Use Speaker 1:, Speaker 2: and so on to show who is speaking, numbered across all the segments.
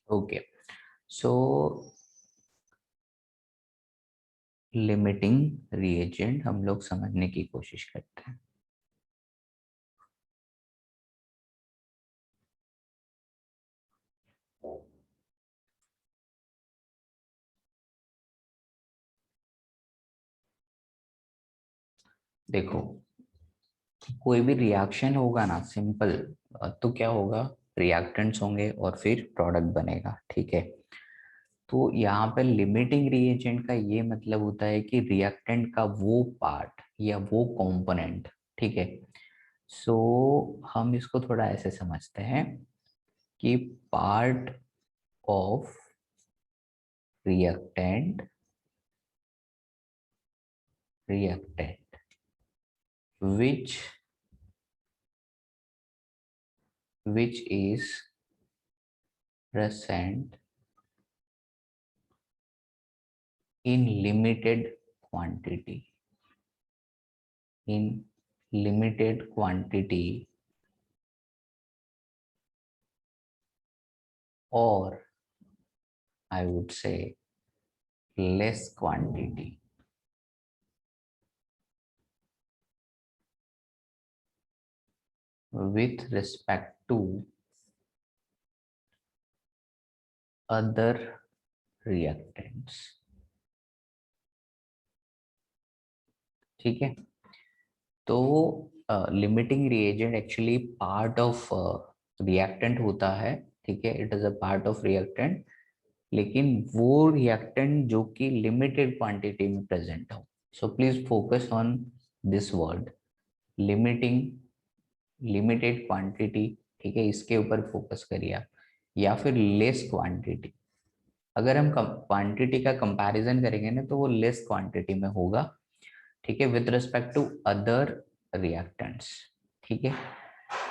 Speaker 1: Okay, सो limiting reagent हम लोग समझने की कोशिश करते हैं। देखो, कोई भी रिएक्शन होगा ना, सिंपल, तो क्या होगा, रिएक्टेंट्स होंगे और फिर प्रोडक्ट बनेगा, ठीक है। तो यहाँ पे लिमिटिंग रिएजेंट का ये मतलब होता है कि रिएक्टेंट का वो पार्ट या वो कंपोनेंट, ठीक है। सो हम इसको थोड़ा ऐसे समझते हैं कि part of reactant reactant which is present in in limited quantity or I would say less quantity with respect to other reactants, ठीक है। तो limiting reagent actually part of reactant होता है, ठीक है, it is a part of reactant, लेकिन वो reactant जो कि लिमिटेड क्वांटिटी में प्रेजेंट हो। So please focus on this word, limiting, limited quantity, ठीक है, इसके ऊपर फोकस करिए आप, या फिर लेस क्वांटिटी। अगर हम क्वांटिटी का कंपैरिजन करेंगे ना, तो वो लेस क्वांटिटी में होगा, ठीक है, with respect to other reactants, ठीक है।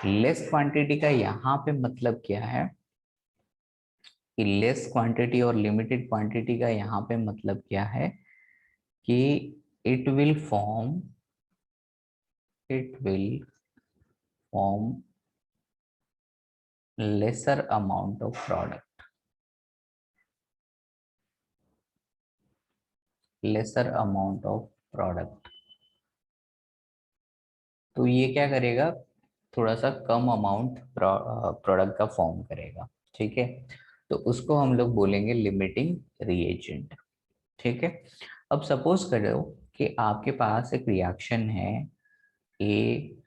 Speaker 1: लेस क्वांटिटी का यहाँ पे मतलब क्या है कि लेस क्वांटिटी और लिमिटेड क्वांटिटी का यहाँ पे मतलब क्या है कि it will form it will form lesser amount of product, lesser amount of product। तो ये क्या करेगा, थोड़ा सा कम अमाउंट प्रोडक्ट का फॉर्म करेगा, ठीक है। तो उसको हम लोग बोलेंगे लिमिटिंग रिएजेंट, ठीक है। अब सपोज करो कि आपके पास एक रिएक्शन है ए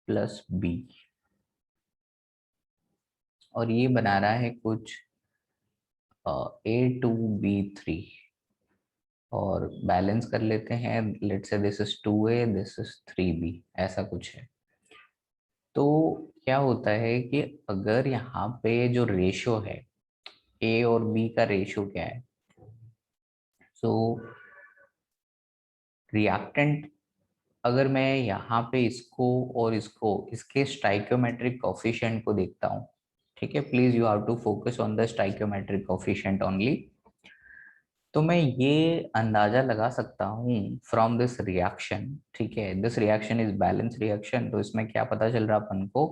Speaker 1: प्लस बी, और ये बना रहा है कुछ A2B3, और बैलेंस कर लेते हैं, let's say this is 2A, this is 3B, ऐसा कुछ है। तो क्या होता है कि अगर यहाँ पे जो रेशो है, ए और बी का रेशो क्या है, सो रिएक्टेंट, अगर मैं यहाँ पे इसको और इसको, इसके स्टाइक्योमेट्रिक कोफिशिएंट को देखता हूँ, ठीक है, please you have to focus on the stoichiometric coefficient only. तो मैं ये अंदाजा लगा सकता हूँ फ्रॉम दिस रिएक्शन, ठीक है, this reaction is balance reaction, तो इसमें क्या पता चल रहा अपन को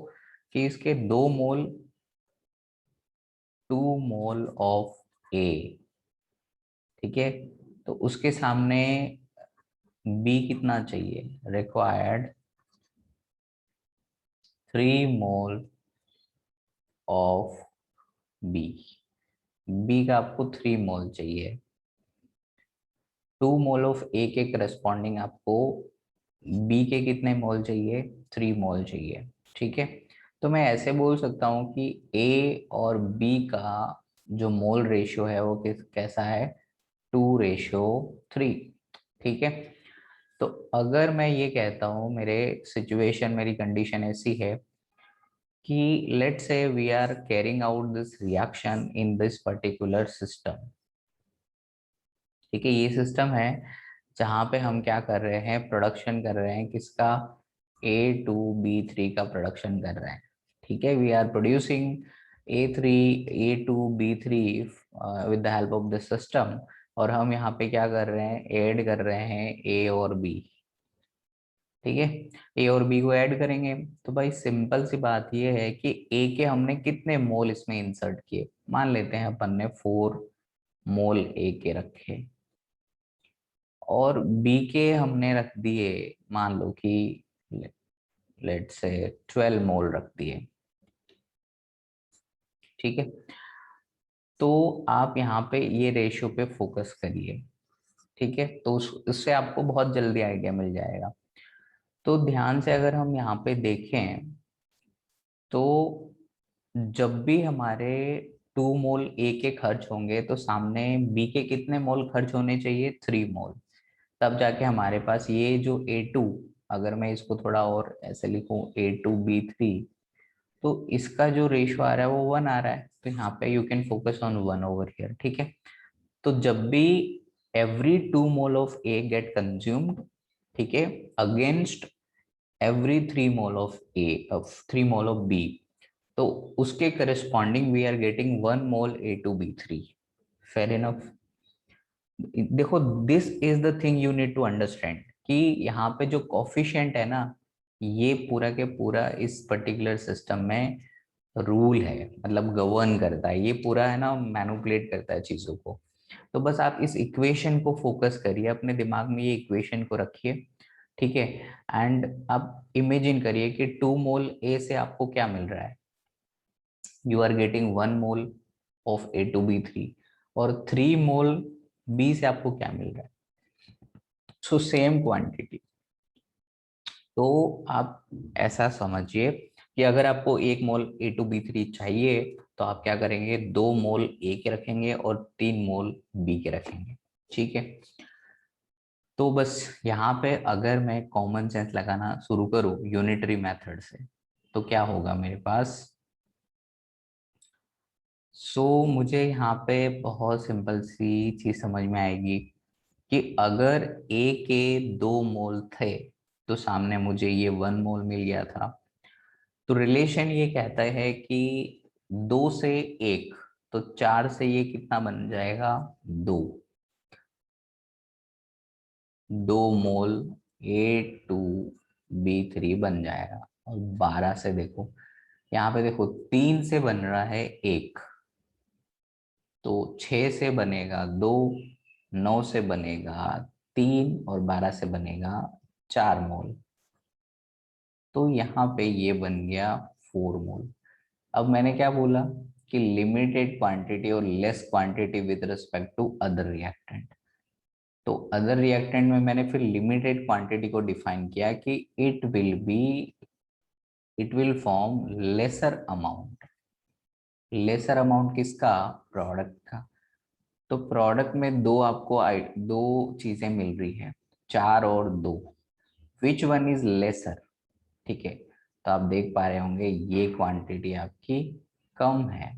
Speaker 1: कि इसके 2 मोल, 2 मोल ऑफ ए, ठीक है, तो उसके सामने बी कितना चाहिए, required 3 mole of B, B का आपको 3 मोल चाहिए। 2 मोल ऑफ ए के करस्पॉन्डिंग आपको बी के कितने मोल चाहिए, 3 मोल चाहिए, ठीक है। तो मैं ऐसे बोल सकता हूँ कि ए और बी का जो मोल रेशियो है वो कैसा है, 2:3, ठीक है। तो अगर मैं ये कहता हूँ, मेरे सिचुएशन, मेरी कंडीशन ऐसी है कि let's say we are carrying out this reaction in this particular system, ठीक है, ये सिस्टम है जहाँ पे हम क्या कर रहे हैं, प्रोडक्शन कर रहे हैं किसका, A2B3 का प्रोडक्शन कर रहे हैं, ठीक है। We are producing A2B3 with the help of the system, और हम यहाँ पे क्या कर रहे हैं, ऐड कर रहे हैं ए और बी, ठीक है, ए और बी को ऐड करेंगे। तो भाई सिंपल सी बात ये है कि ए के हमने कितने मोल इसमें इंसर्ट किए, मान लेते हैं अपन ने 4 मोल ए के रखे, और बी के हमने रख दिए मान लो कि लेट से 12 मोल रख दिए। ठीक है, तो आप यहाँ पे ये रेशियो पे फोकस करिए। ठीक है, तो उससे आपको बहुत जल्दी आइडिया मिल जाएगा। तो ध्यान से अगर हम यहाँ पे देखें तो जब भी हमारे 2 मोल ए के खर्च होंगे तो सामने बी के कितने मोल खर्च होने चाहिए, 3 मोल। तब जाके हमारे पास ये जो A2, अगर मैं इसको थोड़ा और ऐसे लिखूं A2B3, तो इसका जो रेशियो आ रहा है वो 1 आ रहा है। तो यहाँ पे you can focus on 1 over here. ठीक है, तो जब भी every 2 mole of A get consumed, ठीक है, against every 3 mole of A, of 3 mole of B, तो उसके corresponding we are getting 1 mole A2B3। Fair enough. देखो, this is the thing you need to understand कि यहाँ पे जो coefficient है ना, ये पूरा के पूरा इस पर्टिकुलर सिस्टम में रूल है, मतलब गवर्न करता है, ये पूरा है ना, मैनिपुलेट करता है चीजों को। तो बस आप इस इक्वेशन को फोकस करिए, अपने दिमाग में ये इक्वेशन को रखिए। ठीक है, एंड आप इमेजिन करिए कि 2 मोल ए से आपको क्या मिल रहा है, you are getting 1 mole of A2B3, और 3 मोल बी से आपको क्या मिल रहा है, सो सेम क्वांटिटी। तो आप ऐसा समझिए कि अगर आपको 1 मोल A2B3 चाहिए तो आप क्या करेंगे, 2 मोल ए के रखेंगे और 3 मोल बी के रखेंगे। ठीक है, तो बस यहाँ पे अगर मैं कॉमन सेंस लगाना शुरू करूँ यूनिटरी मेथड से, तो क्या होगा मेरे पास। मुझे यहाँ पे बहुत सिंपल सी चीज समझ में आएगी कि अगर ए के 2 मोल थे तो सामने मुझे ये 1 मोल मिल गया था। तो रिलेशन ये कहता है कि 2 से 1, तो 4 से ये कितना बन जाएगा, 2 मोल A2B3 बन जाएगा। और 12 से देखो, यहाँ पे देखो 3 से बन रहा है 1, तो 6 से बनेगा 2, 9 से बनेगा 3, और 12 से बनेगा 4 मोल। तो यहाँ पे ये बन गया 4 मोल। अब मैंने क्या बोला कि लिमिटेड क्वांटिटी और less quantity with respect to other reactant. तो अदर रिएक्टेंट में मैंने फिर लिमिटेड क्वांटिटी को डिफाइन किया कि it will form lesser amount. Lesser amount किसका, प्रोडक्ट का। तो प्रोडक्ट में दो चीजें मिल रही है, 4 और 2, विच वन इज लेसर। ठीक है, तो आप देख पा रहे होंगे ये क्वांटिटी आपकी कम है,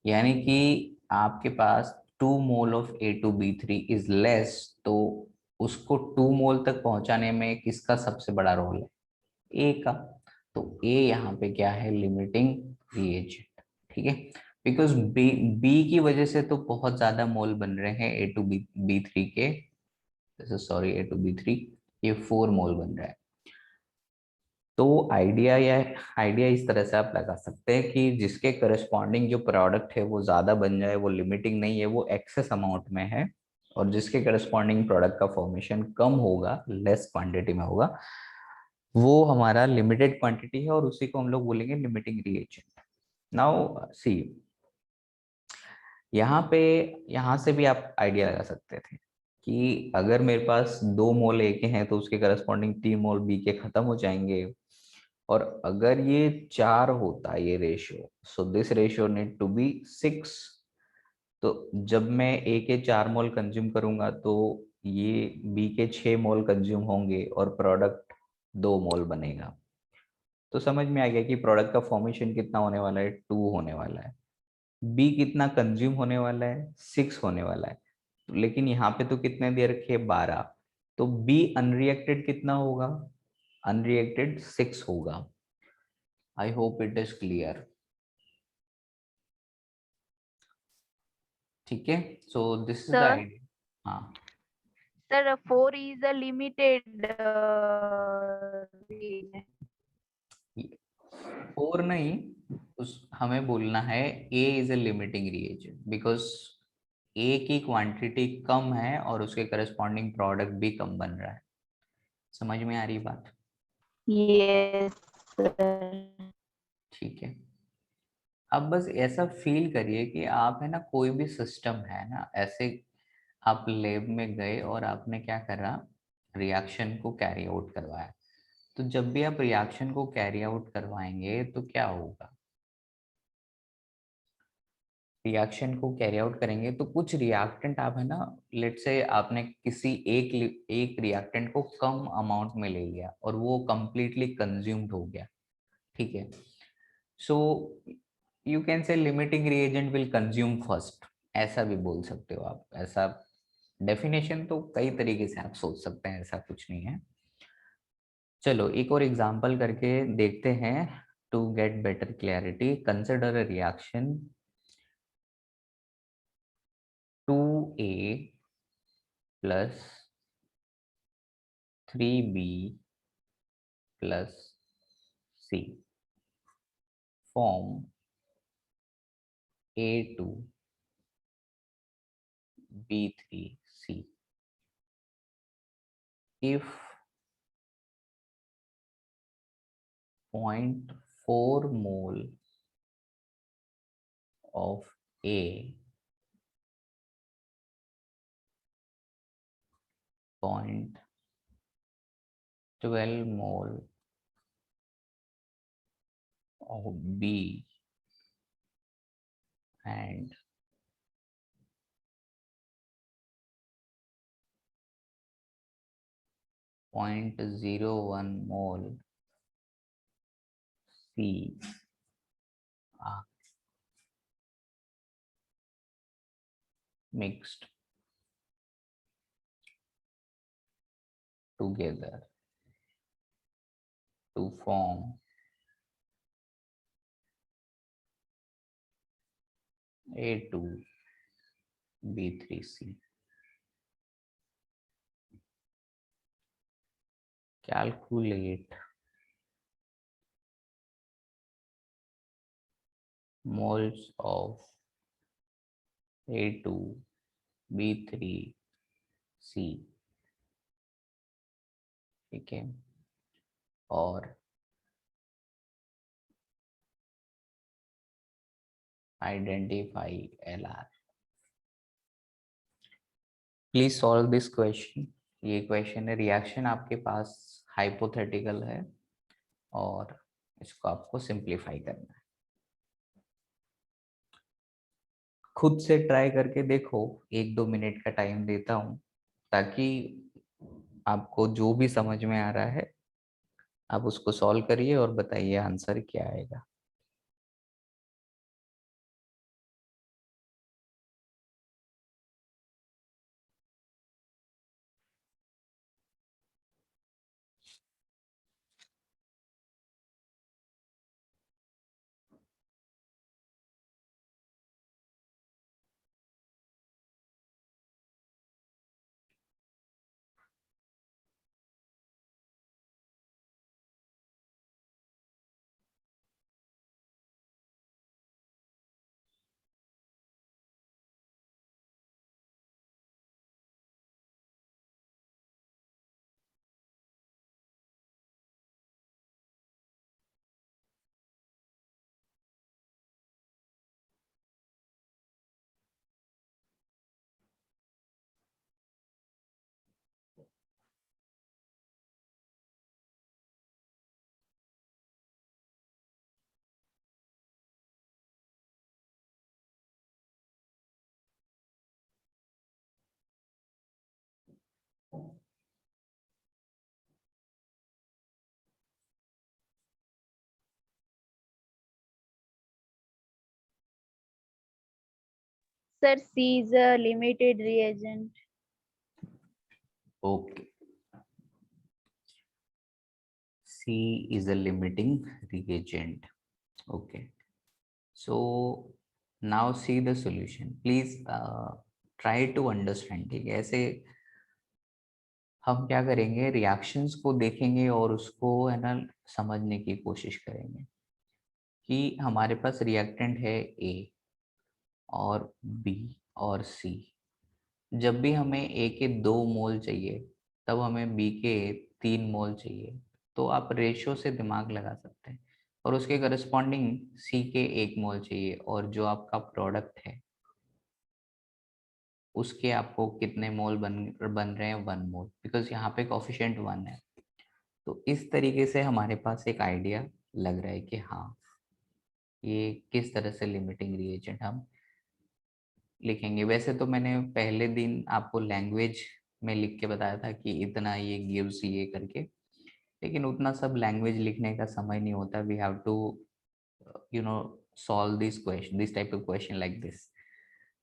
Speaker 1: यानी कि आपके पास 2 mole of A2B3 is less. तो उसको 2 मोल तक पहुंचाने में किसका सबसे बड़ा रोल है, ए का। तो ए यहाँ पे क्या है, लिमिटिंग रिएजेंट। ठीक है, बिकॉज बी बी की वजह से तो बहुत ज्यादा मोल बन रहे हैं A2B3 के, सॉरी A2B3, ये 4 मोल बन रहा है। तो आइडिया इस तरह से आप लगा सकते हैं कि जिसके करस्पॉन्डिंग जो प्रोडक्ट है वो ज्यादा बन जाए, वो लिमिटिंग नहीं है, वो एक्सेस अमाउंट में है। और जिसके करस्पॉन्डिंग प्रोडक्ट का फॉर्मेशन कम होगा, लेस क्वांटिटी में होगा, वो हमारा लिमिटेड क्वांटिटी है, और उसी को हम लोग बोलेंगे लिमिटिंग रिएजेंट। नाउ सी, यहाँ पे, यहाँ से भी आप आइडिया लगा सकते थे कि अगर मेरे पास 2 मोल ए के हैं तो उसके करस्पॉन्डिंग 3 मोल बी के खत्म हो जाएंगे। और अगर ये 4 होता ये ratio, so this ratio need to be 6। तो जब मैं ए के 4 मोल कंज्यूम करूंगा तो ये बी के 6 मोल कंज्यूम होंगे, और प्रोडक्ट 2 मोल बनेगा। तो समझ में आ गया कि प्रोडक्ट का फॉर्मेशन कितना होने वाला है, 2 होने वाला है। बी कितना कंज्यूम होने वाला है, 6 होने वाला है। तो लेकिन यहाँ पे तो कितने दे रखे, 12। तो बी अनरिएक्टेड कितना होगा, अनरिएक्टेड 6 होगा। आई होप इट इज क्लियर। ठीक है, so this is the
Speaker 2: sir
Speaker 1: idea. हाँ,
Speaker 2: Sir, 4 is a limited reagent.
Speaker 1: 4 नहीं, उस हमें बोलना है A is a limiting reagent because A की क्वांटिटी कम है और उसके करस्पॉन्डिंग प्रोडक्ट भी कम बन रहा है। समझ में आ रही बात?
Speaker 2: Yes, sir.
Speaker 1: ठीक है। अब बस ऐसा फील करिए कि आप है ना, कोई भी सिस्टम है ना, ऐसे आप लैब में गए और आपने क्या करा, रिएक्शन को कैरी आउट करवाया। तो जब भी आप रिएक्शन को कैरी आउट करवाएंगे तो क्या होगा, रिएक्शन को कैरी आउट करेंगे तो कुछ रिएक्टेंट आप है ना, लेट से आपने किसी एक रिएक्टेंट को कम अमाउंट में ले लिया और वो कंप्लीटली कंज्यूम्ड हो गया। ठीक है, so you can say limiting reagent will consume first, ऐसा भी बोल सकते हो आप। ऐसा डेफिनेशन तो कई तरीके से आप सोच सकते हैं, ऐसा कुछ नहीं है। चलो एक और एग्जांपल करके देखते हैं to get better clarity. Consider a reaction 2A plus 3B plus C form A2B3C if 0.4 mole of A, 0.12 mole of B and 0.01 mole C are mixed together to form A2B3C. Calculate moles of A2B3C, ठीक है, और identify LR। Please solve this question. ये question है, reaction आपके पास hypothetical है और इसको आपको सिंप्लीफाई करना है। खुद से ट्राई करके देखो, 1-2 मिनट का टाइम देता हूँ ताकि आपको जो भी समझ में आ रहा है आप उसको सॉल्व करिए और बताइए आंसर क्या आएगा।
Speaker 2: Sir, C is a limited reagent.
Speaker 1: Okay, C is a limiting reagent. Okay, so now see the solution. Please try to understand. ठीक है, ऐसे हम क्या करेंगे, रिएक्शंस को देखेंगे और उसको है ना समझने की कोशिश करेंगे कि हमारे पास रिएक्टेंट है ए और बी और सी। जब भी हमें ए के 2 मोल चाहिए तब हमें बी के 3 मोल चाहिए। तो आप रेशो से दिमाग लगा सकते हैं और उसके करस्पॉन्डिंग सी के 1 मोल चाहिए और जो आपका प्रोडक्ट है उसके आपको कितने मोल बन रहे हैं, 1 मोल, बिकॉज यहाँ पे कोफिशिएंट 1 है। तो इस तरीके से हमारे पास एक आइडिया लग रहा है कि हाँ ये किस तरह से लिमिटिंग रिएजेंट हम लिखेंगे। वैसे तो मैंने पहले दिन आपको लैंग्वेज में लिख के बताया था कि इतना ये गिव्स ये करके, लेकिन उतना सब लैंग्वेज लिखने का समय नहीं होता। We have to you know solve this question, this type of question like this.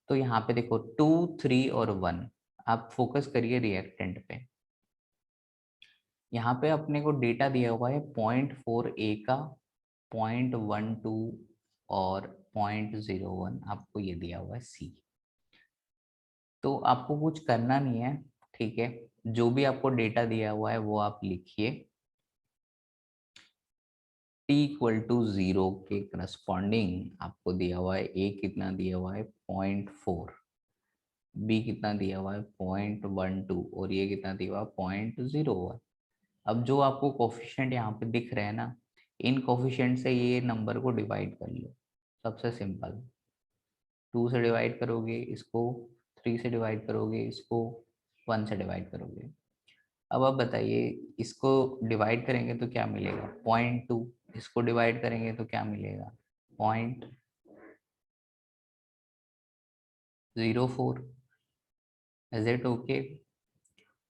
Speaker 1: तो यहाँ पे देखो 2, 3 और 1, आप फोकस करिए रिएक्टेंट पे। यहाँ पे अपने को डेटा दिया हुआ है 0.4 ए का, 0.12 और 0.01 आपको ये दिया हुआ है सी। तो आपको कुछ करना नहीं है, ठीक है, जो भी आपको डेटा दिया हुआ है वो आप लिखिए। t इक्वल टू 0 के करस्पॉन्डिंग आपको दिया हुआ है ए कितना दिया हुआ है 0.4, बी कितना दिया हुआ है 0.12 और ये कितना दिया हुआ है 0.01। अब जो आपको कोफिशिएंट यहाँ पे दिख रहे हैं ना, इन कोफिशिएंट से ये नंबर को डिवाइड कर लो। सबसे सिंपल, 2 से डिवाइड करोगे इसको, 3 से डिवाइड करोगे इसको, 1 से डिवाइड करोगे। अब आप बताइए, इसको डिवाइड करेंगे तो क्या मिलेगा 0.2, इसको डिवाइड करेंगे तो क्या मिलेगा 0.04। Is it okay?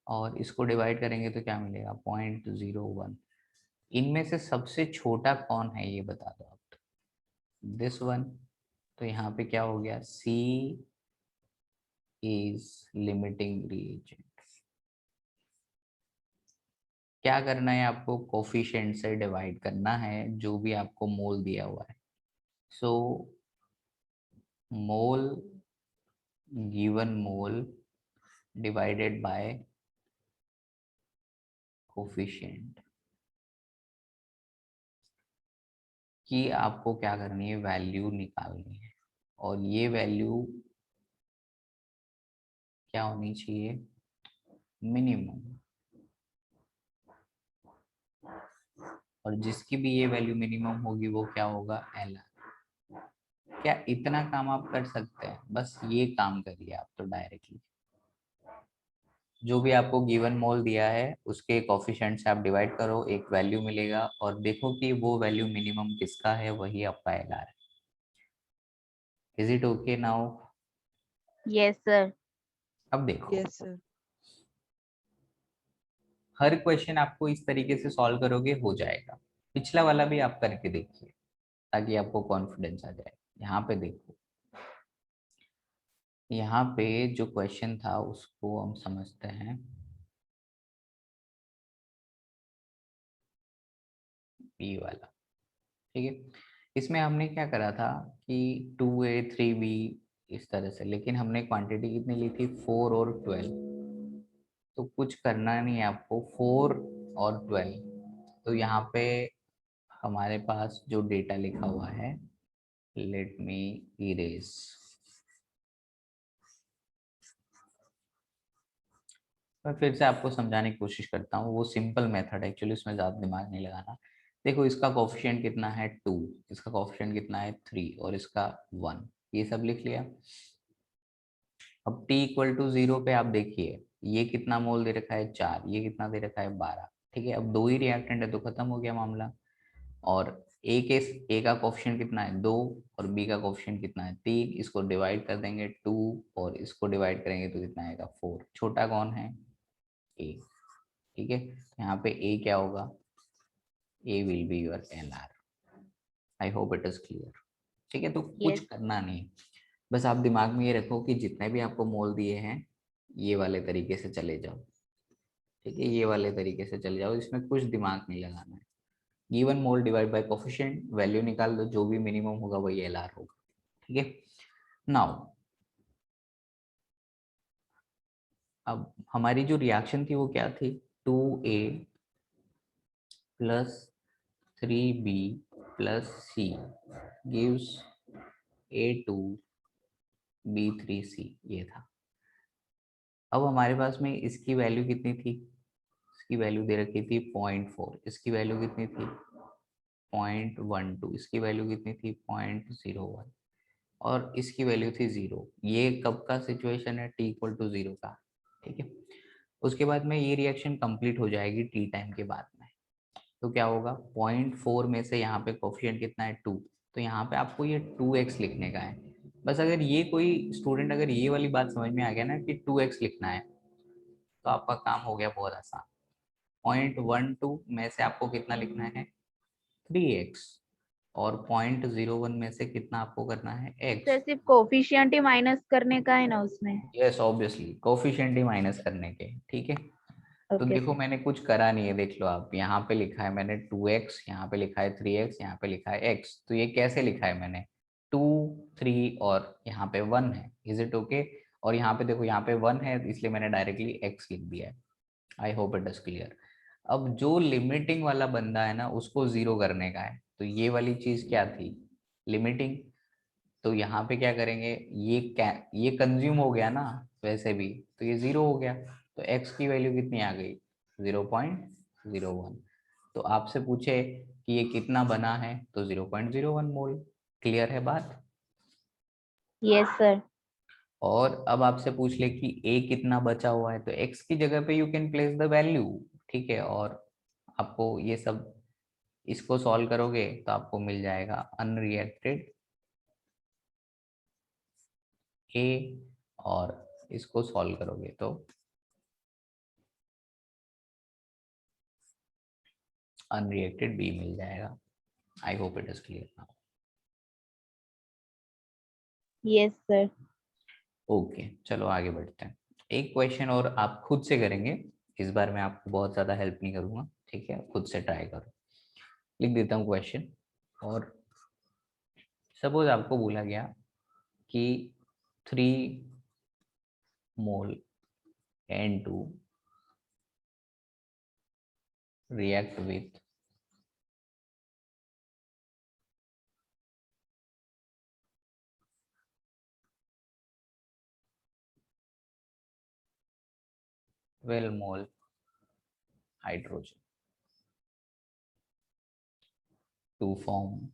Speaker 1: और इसको डिवाइड करेंगे तो क्या मिलेगा 0.01। इनमें से सबसे छोटा कौन है ये बता दो आप। This one. तो यहाँ पे क्या हो गया, C इज लिमिटिंग रिएजेंट। क्या करना है आपको, कोफिशिएंट से डिवाइड करना है जो भी आपको मोल दिया हुआ है। So mole, given mole divided by coefficient की आपको क्या करनी है, वैल्यू निकालनी है। और ये वैल्यू क्या होनी चाहिए, मिनिमम। और जिसकी भी ये वैल्यू मिनिमम होगी वो क्या होगा, LR। क्या इतना काम आप कर सकते हैं, बस ये काम करिए आप तो डायरेक्टली। जो भी आपको गिवन मोल दिया है उसके कोफिशिएंट से आप डिवाइड करो, एक वैल्यू मिलेगा और देखो कि वो वैल्यू मिनिमम किसका है, वही आपका LR है। Is it okay now?
Speaker 2: Yes, sir.
Speaker 1: अब देखो,
Speaker 3: Yes, sir.
Speaker 1: हर क्वेश्चन आपको इस तरीके से सॉल्व करोगे हो जाएगा। पिछला वाला भी आप करके देखिए ताकि आपको कॉन्फिडेंस आ जाए। यहाँ पे देखो, यहाँ पे जो क्वेश्चन था उसको हम समझते हैं। बी वाला, ठीक है। इसमें हमने क्या करा था कि 2A 3B इस तरह से, लेकिन हमने क्वांटिटी कितनी ली थी 4 और 12। तो कुछ करना नहीं है आपको, 4 और 12। तो यहाँ पे हमारे पास जो डेटा लिखा हुआ है, लेट मी इरेज। मैं फिर से आपको समझाने की कोशिश करता हूँ, वो सिंपल मेथड है एक्चुअली, उसमें ज़्यादा दिमाग नहीं लगाना। देखो इसका कोफिशिएंट कितना है 2, इसका कोफिशिएंट कितना है 3 और इसका 1, ये सब लिख लिया। अब t इक्वल टू 0 पे आप देखिए ये कितना मोल दे रखा है 4, ये कितना दे रखा है 12, ठीक है। अब 2 ही रिएक्टेंट है तो खत्म हो गया मामला। और ए का कोफिशिएंट कितना है 2 और बी का कोफिशिएंट कितना है 3, इसको डिवाइड कर देंगे 2 और इसको डिवाइड करेंगे तो कितना आएगा 4। छोटा कौन है, ए, ठीक है। यहाँ पे ए क्या होगा, A will be your LR। I hope it is clear, ठीक है। तो कुछ
Speaker 2: Yes.
Speaker 1: करना नहीं, बस आप दिमाग में ये रखो कि जितने भी आपको मोल दिए हैं ये वाले तरीके से चले जाओ, ठीक है, ये वाले तरीके से चले जाओ, इसमें कुछ दिमाग नहीं लगाना है। Given mole divide by coefficient, value निकाल दो, जो भी मिनिमम होगा वही LR होगा, ठीक है। नाउ अब हमारी जो रिएक्शन थी वो क्या थी, 2A plus 3B plus C gives A2B3C, ये था। अब हमारे पास में इसकी वैल्यू कितनी थी, इसकी वैल्यू दे रखी थी 0.4, इसकी वैल्यू कितनी थी 0.12, इसकी वैल्यू कितनी थी 0.01 और इसकी वैल्यू थी 0। ये कब का सिचुएशन है, t इक्वल टू 0 का, ठीक है। उसके बाद में ये रिएक्शन कंप्लीट हो जाएगी t टाइम के बाद में। तो क्या होगा, 0.4 में से यहाँ पे कोफिशिएंट कितना है 2, तो यहाँ पे आपको ये 2x लिखने का है। बस अगर ये कोई स्टूडेंट अगर ये वाली बात समझ में आ गया ना कि 2x लिखना है, तो आपका काम हो गया बहुत आसान। 0.12 में से आपको कितना लिखना है 3x, और 0.01 में से कितना आपको करना है x।
Speaker 2: सर सिर्फ कोफिशिएंट ही माइनस करने का है ना उसमें?
Speaker 1: यस ऑब्वियसली कोफिशिएंट ही माइनस करने के, ठीक है। तो
Speaker 2: ओके
Speaker 1: देखो
Speaker 2: सर।
Speaker 1: मैंने कुछ करा नहीं है, देख लो आप, यहाँ पे लिखा है मैंने 2x, यहाँ पे लिखा है 3x, यहाँ पे लिखा है x। तो ये कैसे लिखा है मैंने, 2 3 और यहाँ पे 1 है, इज इट ओके। और यहाँ पे देखो, यहाँ पे 1 है इसलिए मैंने डायरेक्टली x लिख दिया है। आई होप इट इज क्लियर। अब जो लिमिटिंग वाला बंदा है ना, उसको जीरो करने का है, तो ये वाली चीज क्या थी, लिमिटिंग। तो यहाँ पे क्या करेंगे, ये कंज्यूम हो गया ना वैसे भी, तो ये जीरो हो गया। तो x की वैल्यू कितनी आ गई 0.01। तो आपसे पूछे कि ये कितना बना है, तो 0.01 मोल। क्लियर है बात।
Speaker 2: Yes sir.
Speaker 1: और अब आपसे पूछ ले कि a कितना बचा हुआ है, तो x की जगह पे you can place the value, ठीक है। और आपको ये सब, इसको सॉल्व करोगे तो आपको मिल जाएगा अनरिएक्टेड a, और इसको सॉल्व करोगे तो अनरिएक्टेड b मिल जाएगा। आई hope it is clear now.
Speaker 2: Yes sir.
Speaker 1: Okay चलो आगे बढ़ते हैं। एक क्वेश्चन और आप खुद से करेंगे, इस बार मैं आपको बहुत ज़्यादा हेल्प नहीं करूँगा, ठीक है, खुद से ट्राई करो। लिख देता हूँ क्वेश्चन। और सपोज आपको बोला गया कि 3 मोल N2 react with well mole hydrogen to form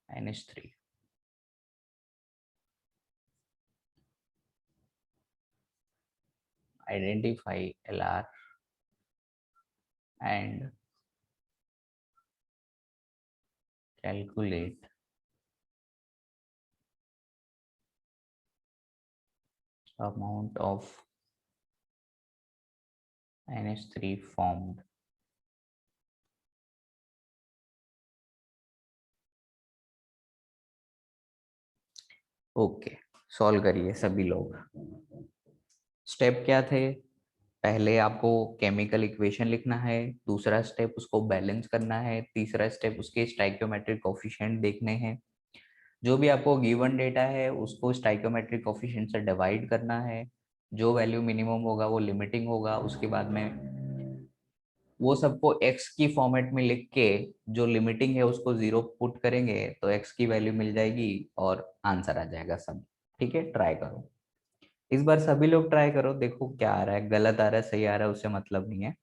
Speaker 1: NH3. Identify LR and calculate amount of NH3 formed. Okay solve करिए सभी लोग। स्टेप क्या थे, पहले आपको केमिकल इक्वेशन लिखना है, दूसरा स्टेप उसको बैलेंस करना है, तीसरा स्टेप उसके स्टाइकियोमेट्रिक कोफिशिएंट देखने हैं। जो भी आपको गिवन डेटा है उसको स्टाइकियोमेट्रिक कोफिशिएंट से डिवाइड करना है। जो वैल्यू मिनिमम होगा वो लिमिटिंग होगा। उसके बाद में वो सबको x की फॉर्मेट में लिख के जो लिमिटिंग है उसको जीरो पुट करेंगे तो x की वैल्यू मिल जाएगी और आंसर आ जाएगा सब। ठीक है ट्राई करो, इस बार सभी लोग ट्राई करो, देखो क्या आ रहा है, गलत आ रहा है सही आ रहा है उससे मतलब नहीं है,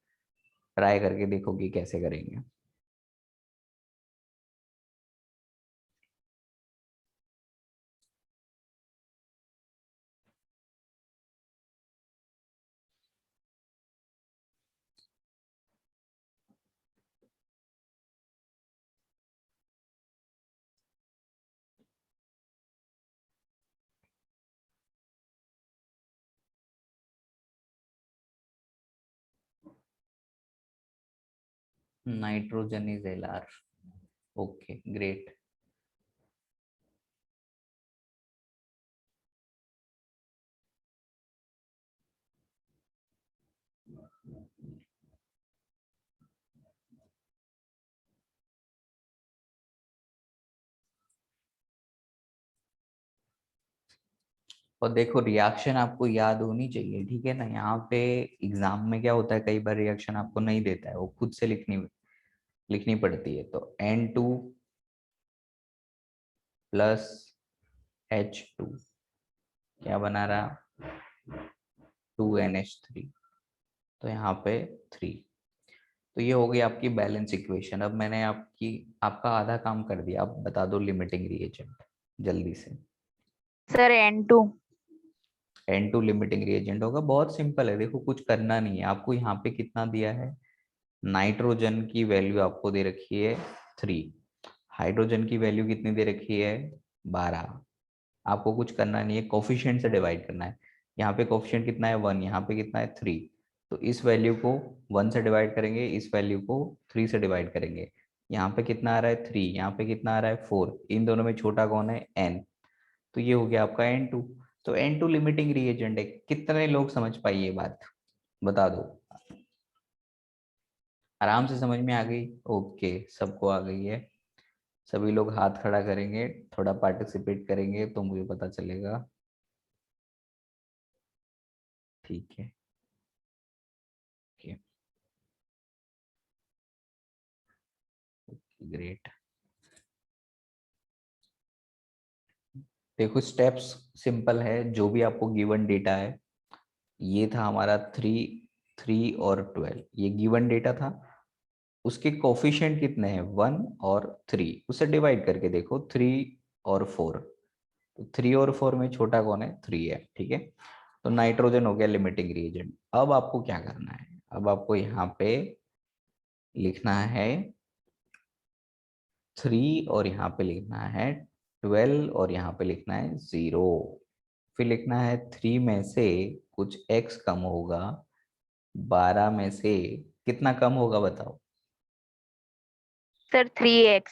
Speaker 1: ट्राई करके देखो कि कैसे करेंगे। Nitrogen is LR, okay great. और देखो रिएक्शन आपको याद होनी चाहिए, ठीक है ना। यहाँ पे एग्जाम में क्या होता है, कई बार रिएक्शन आपको नहीं देता है, वो खुद से लिखनी पड़ती है। तो N2 प्लस H2 क्या बना रहा, 2NH3। तो यहाँ पे 3। तो ये हो गई आपकी बैलेंस इक्वेशन। अब मैंने आपका आधा काम कर दिया। अब बता दो लिमिटिंग रिएजेंट जल्दी से।
Speaker 2: Sir N2।
Speaker 1: N2 limiting reagent होगा, बहुत सिंपल है। देखो कुछ करना नहीं है आपको। यहाँ पे कितना दिया है, नाइट्रोजन की वैल्यू आपको दे रखी है 3, हाइड्रोजन की वैल्यू कितनी दे रखी है 12। आपको कुछ करना नहीं है, कोफिशिएंट से डिवाइड करना है। यहाँ पे कोफिशिएंट कितना है 1, यहाँ पे कितना है 3। तो इस वैल्यू को 1 से डिवाइड करेंगे, इस वैल्यू को 3 से डिवाइड करेंगे। यहाँ पे कितना आ रहा है 3, यहाँ पे कितना आ रहा है 4। इन दोनों में छोटा कौन है n। तो ये हो गया आपका N2। तो N2 लिमिटिंग रिएजेंट है। कितने लोग समझ पाई ये बात, बता दो। आराम से समझ में आ गई, ओके सबको आ गई है। सभी लोग हाथ खड़ा करेंगे, थोड़ा पार्टिसिपेट करेंगे तो मुझे पता चलेगा। ठीक है, ओके, ग्रेट। देखो स्टेप्स सिंपल है, जो भी आपको गिवन डेटा है। ये था हमारा 3 और 12, ये गिवन डेटा था। उसके कोफिशिएंट कितने हैं 1 और 3, उसे डिवाइड करके देखो 3 और 4। तो 3 और 4 में छोटा कौन है 3 है, ठीक है। तो नाइट्रोजन हो गया लिमिटिंग रिएजेंट। अब आपको क्या करना है, अब आपको यहाँ पे लिखना है 3 और यहाँ पे लिखना है 12 और यहाँ पे लिखना है 0। फिर लिखना है 3 में से कुछ x कम होगा, 12 में से कितना कम होगा बताओ।
Speaker 2: Sir 3x।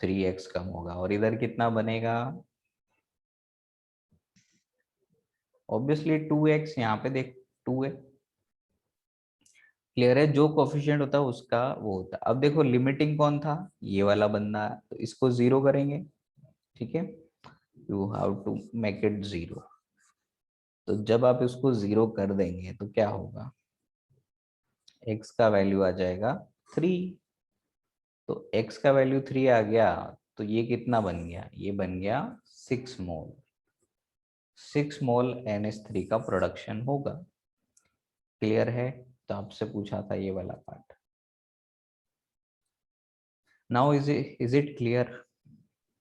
Speaker 1: 3x कम होगा। और इधर कितना बनेगा, ऑब्वियसली 2x। यहाँ पे देख 2 है, क्लियर है। जो कोफिशिएंट होता है उसका वो होता है। अब देखो लिमिटिंग कौन था, ये वाला बंदा, तो इसको 0 करेंगे, ठीक है। You have to make it 0। तो जब आप इसको 0 कर देंगे तो क्या होगा, x का वैल्यू आ जाएगा 3। तो x का वैल्यू 3 आ गया, तो ये कितना बन गया, ये बन गया 6 मोल। 6 मोल NH3 का प्रोडक्शन होगा। क्लियर है। तो आपसे पूछा था ये वाला part. Now is it clear.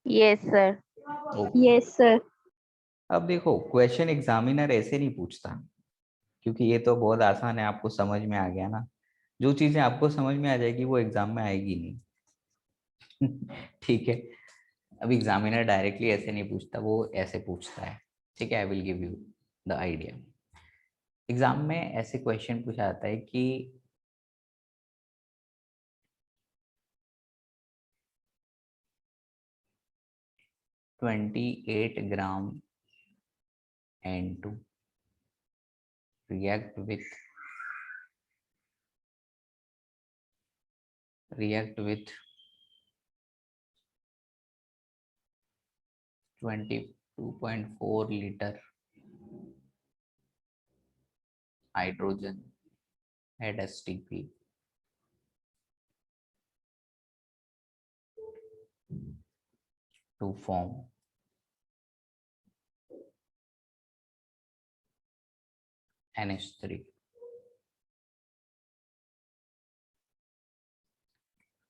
Speaker 2: Yes sir.
Speaker 1: Okay.
Speaker 2: Yes sir.
Speaker 1: अब देखो क्वेश्चन एग्जामिनर ऐसे नहीं पूछता, क्योंकि ये तो बहुत आसान है, आपको समझ में आ गया ना। जो चीजें आपको समझ में आ जाएगी वो एग्जाम में आएगी नहीं। ठीक है। अब एग्जामिनर डायरेक्टली ऐसे नहीं पूछता, वो ऐसे पूछता है, ठीक है। I will give you the idea. Exam में ऐसे क्वेश्चन पूछा जाता है कि 28 ग्राम N2 react with 22.4 liter hydrogen at STP to form NH3.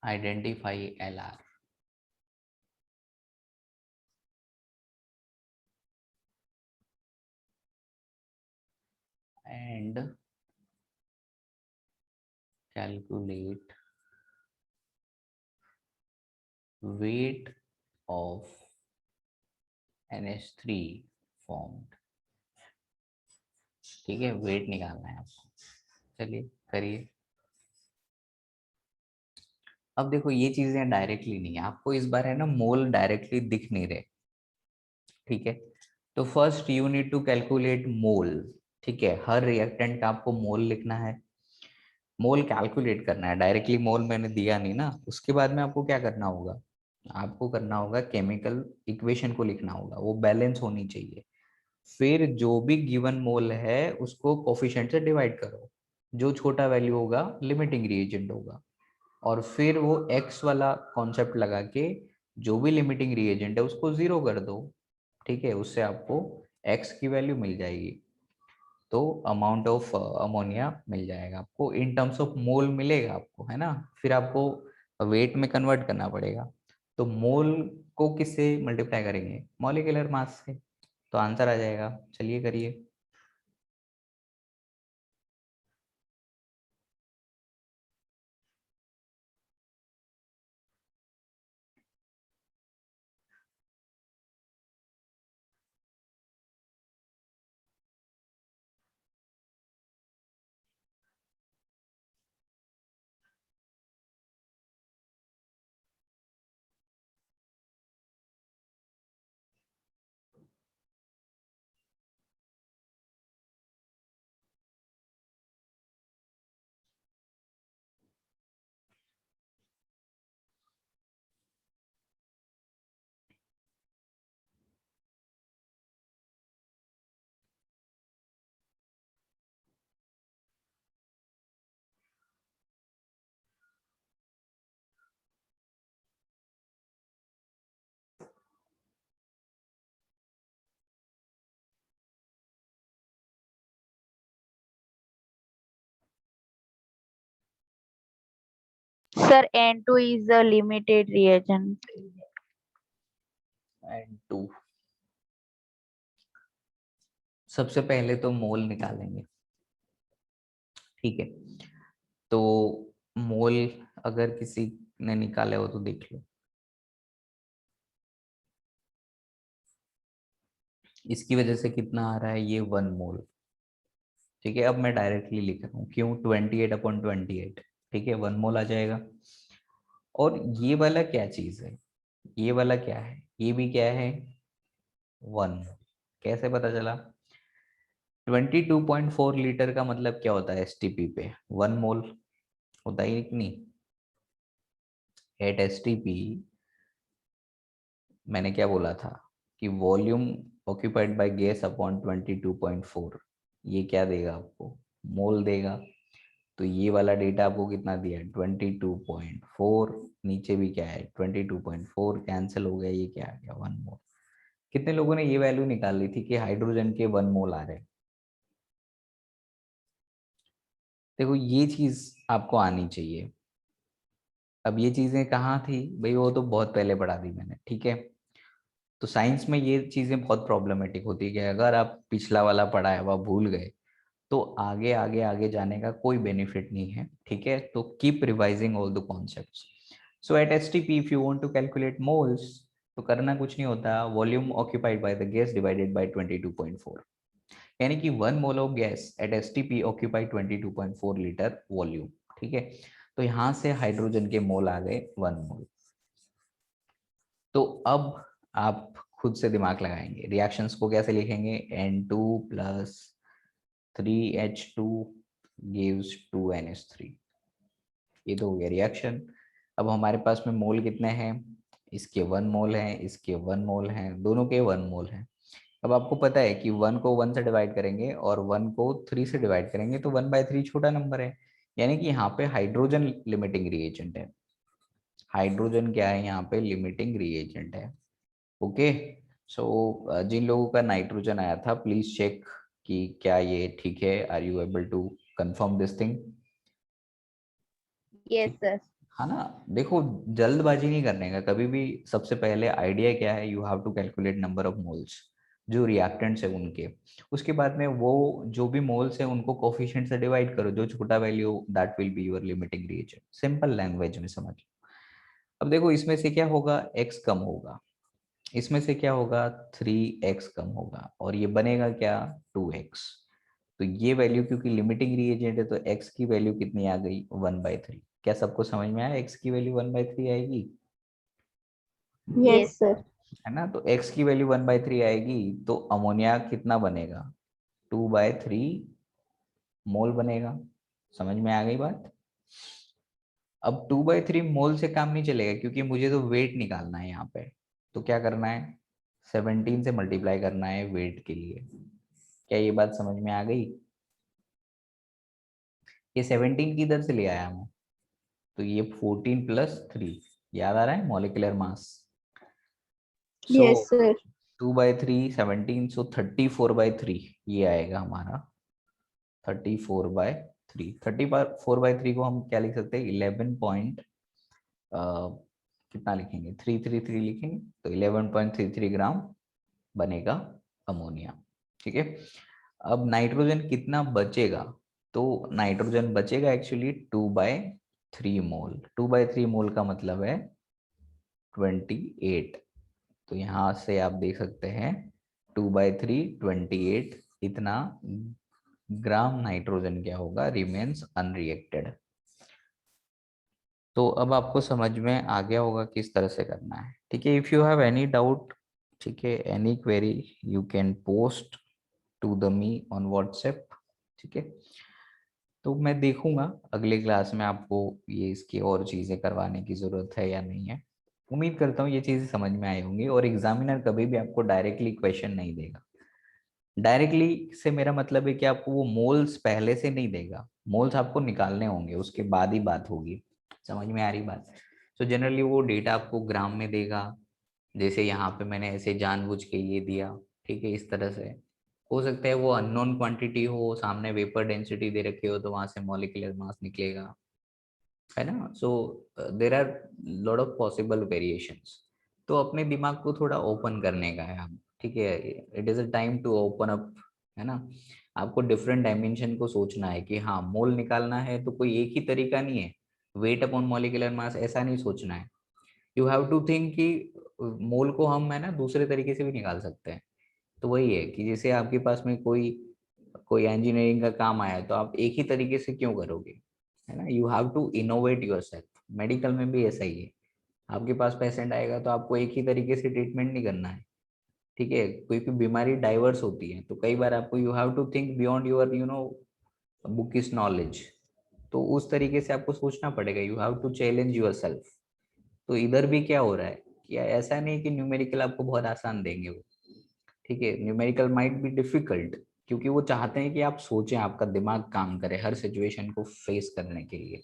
Speaker 1: Identify LR. And calculate weight of NH3 formed. ठीक है, वेट निकालना है आपको। चलिए करिए। अब देखो ये चीजें डायरेक्टली नहीं है, आपको इस बार है ना मोल डायरेक्टली दिख नहीं रहे, ठीक है। तो first you need to calculate mole, ठीक है। हर रिएक्टेंट का आपको मोल लिखना है, मोल कैलकुलेट करना है। डायरेक्टली मोल मैंने दिया नहीं ना। उसके बाद में आपको क्या करना होगा, आपको करना होगा केमिकल इक्वेशन को लिखना होगा, वो बैलेंस होनी चाहिए। फिर जो भी गिवन मोल है उसको कोफिशिएंट से डिवाइड करो, जो छोटा वैल्यू होगा लिमिटिंग रिएजेंट होगा, और फिर वो x वाला कॉन्सेप्ट लगा के जो भी लिमिटिंग रिएजेंट है उसको जीरो कर दो, ठीक है, उससे आपको x की वैल्यू मिल जाएगी, तो अमाउंट ऑफ अमोनिया मिल जाएगा आपको, इन टर्म्स ऑफ मोल मिलेगा आपको, है ना। फिर आपको वेट में कन्वर्ट करना पड़ेगा, तो मोल को किससे मल्टीप्लाई करेंगे, मॉलिक्यूलर मास से, तो आंसर आ जाएगा। चलिए करिए।
Speaker 2: Sir, N2 is a limited reagent.
Speaker 1: And two, सबसे पहले तो मोल निकालेंगे, ठीक है। तो मोल अगर किसी ने निकाले हो तो देख लो, इसकी वजह से कितना आ रहा है, ये 1 मोल, ठीक है। अब मैं डायरेक्टली लिख रहा हूँ, क्यों, 28/28, ठीक है, 1 मोल आ जाएगा। और ये वाला क्या चीज है, ये वाला क्या है, ये भी क्या है, 1, कैसे पता चला, 22.4 लीटर का मतलब क्या होता है एसटीपी पे, 1 मोल होता है कि नहीं, एट एसटीपी मैंने क्या बोला था कि volume occupied by gas upon 22.4, ये क्या देगा आपको, मोल देगा। तो ये वाला डेटा आपको कितना दिया है, 22.4, नीचे भी क्या है 22.4, कैंसिल हो गया, ये क्या आ गया, 1 मोल। कितने लोगों ने ये वैल्यू निकाल ली थी कि हाइड्रोजन के 1 मोल आ रहे हैं। देखो ये चीज आपको आनी चाहिए। अब ये चीजें कहाँ थी भाई, वो तो बहुत पहले पढ़ा दी मैंने, ठीक है। तो साइंस में ये चीजें बहुत प्रॉब्लमेटिक होती है कि अगर आप पिछला वाला पढ़ा है वह भूल गए तो आगे आगे आगे जाने का कोई बेनिफिट नहीं है, ठीक है। तो keep revising all the concepts. So at STP if you want to calculate moles, तो करना कुछ नहीं होता, volume occupied by the gas divided by 22.4, यानी कि 1 mole of gas at STP occupy 22.4 litre volume, ठीक है। तो यहाँ से हाइड्रोजन के मोल आ गए 1 मोल। तो अब आप खुद से दिमाग लगाएंगे, रिएक्शंस को कैसे लिखेंगे, N2 plus 3H2 gives 2NH3, ये तो हो गया रिएक्शन। अब हमारे पास में मोल कितने हैं, इसके 1 मोल हैं, इसके 1 मोल हैं, दोनों के 1 मोल हैं। अब आपको पता है कि 1 को 1 से डिवाइड करेंगे और 1 को 3 से डिवाइड करेंगे तो 1/3 छोटा नंबर है, यानी कि यहाँ पे हाइड्रोजन लिमिटिंग रिएजेंट है, हाइड्रोजन क्या है यहाँ पे, लिमिटिंग रिएजेंट है। ओके। सो जिन लोगों का नाइट्रोजन आया था प्लीज चेक कि क्या ये ठीक है, are you able to confirm this thing.
Speaker 2: Yes, sir.
Speaker 1: हाँ ना, देखो जल्दबाजी नहीं करने का कभी भी, सबसे पहले आइडिया क्या है, you have to calculate number of moles जो रिएक्टेंट्स है उनके, उसके बाद में वो जो भी मोल्स है उनको कोफिशिएंट से डिवाइड करो, जो छोटा value that will be your limiting reagent, simple language में समझ। अब देखो इसमें से क्या होगा, x कम होगा, इसमें से क्या होगा, 3x कम होगा, और ये बनेगा क्या, 2x। तो ये वैल्यू क्योंकि लिमिटिंग रिएजेंट है तो x की वैल्यू कितनी आ गई, 1/3। क्या सबको समझ में आया, x की वैल्यू 1/3 आएगी,
Speaker 2: Yes, sir.
Speaker 1: है ना। तो x की वैल्यू 1/3 आएगी, तो अमोनिया कितना बनेगा, 2/3 मोल बनेगा। समझ में आ गई बात। अब 2/3 मोल से काम नहीं चलेगा क्योंकि मुझे तो वेट निकालना है यहाँ पे, तो क्या करना है, 17 से मल्टीप्लाई करना है वेट के लिए। क्या ये बात समझ में आ गई? ये 17 किधर से ले आया मैं? तो ये 14 प्लस 3, याद आ रहा है मॉलिक्यूलर मास। सो
Speaker 2: Yes, sir.
Speaker 1: 2/3 17, सो 34/3 ये आएगा हमारा। 34/3, 34/3 को हम क्या लिख सकते हैं? 11 पॉइंट कितना लिखेंगे? 333 लिखेंगे, तो 11.33 ग्राम बनेगा अमोनिया। ठीक है। अब नाइट्रोजन कितना बचेगा? तो नाइट्रोजन बचेगा एक्चुअली 2/3 मोल। 2/3 मोल का मतलब है 28। तो यहाँ से आप देख सकते हैं 2/3 28, इतना ग्राम नाइट्रोजन क्या होगा? Remains unreacted. तो अब आपको समझ में आ गया होगा किस तरह से करना है। ठीक है। If you have any doubt, ठीक है, any query, you can post to the me on WhatsApp. ठीक है। तो मैं देखूंगा अगले क्लास में आपको ये इसकी और चीजें करवाने की जरूरत है या नहीं है। उम्मीद करता हूँ ये चीजें समझ में आई होंगी। और एग्जामिनर कभी भी आपको डायरेक्टली क्वेश्चन नहीं देगा। डायरेक्टली से मेरा मतलब है कि आपको वो मोल्स पहले से नहीं देगा, मोल्स आपको निकालने होंगे, उसके बाद ही बात होगी। समझ में आ रही बात? तो जनरली वो डेटा आपको ग्राम में देगा, जैसे यहाँ पे मैंने ऐसे जानबूझ के ये दिया। ठीक है, इस तरह से हो सकता है वो अननोन क्वांटिटी हो, सामने वेपर डेंसिटी दे रखी हो, तो वहां से मॉलिक्यूलर मास निकलेगा, है ना। So there are lot of possible variations. तो अपने दिमाग को थोड़ा ओपन करने का है हम। ठीक है, it is a time to open up, है ना। आपको डिफरेंट डायमेंशन को सोचना है कि हाँ मोल निकालना है तो कोई एक ही तरीका नहीं है। वेट अपॉन मॉलिक्यूलर मास ऐसा नहीं सोचना है। यू हैव टू थिंक कि मोल को हम, है ना, दूसरे तरीके से भी निकाल सकते हैं। तो वही है कि जैसे आपके पास में कोई कोई इंजीनियरिंग का काम आया है, तो आप एक ही तरीके से क्यों करोगे, है ना। You have to innovate yourself. Medical में भी ऐसा ही है। आपके पास पेशेंट आएगा तो आपको एक ही तरीके से ट्रीटमेंट नहीं करना है। ठीक है, कोई कोई बीमारी डाइवर्स होती है, तो कई बार आपको, you have to think beyond your book is knowledge. तो उस तरीके से आपको सोचना पड़ेगा। You have to challenge yourself. तो इधर भी क्या हो रहा है कि ऐसा नहीं कि न्यूमेरिकल आपको बहुत आसान देंगे वो। ठीक है, न्यूमेरिकल माइट बी डिफिकल्ट, क्योंकि वो चाहते हैं कि आप सोचें, आपका दिमाग काम करे हर सिचुएशन को फेस करने के लिए।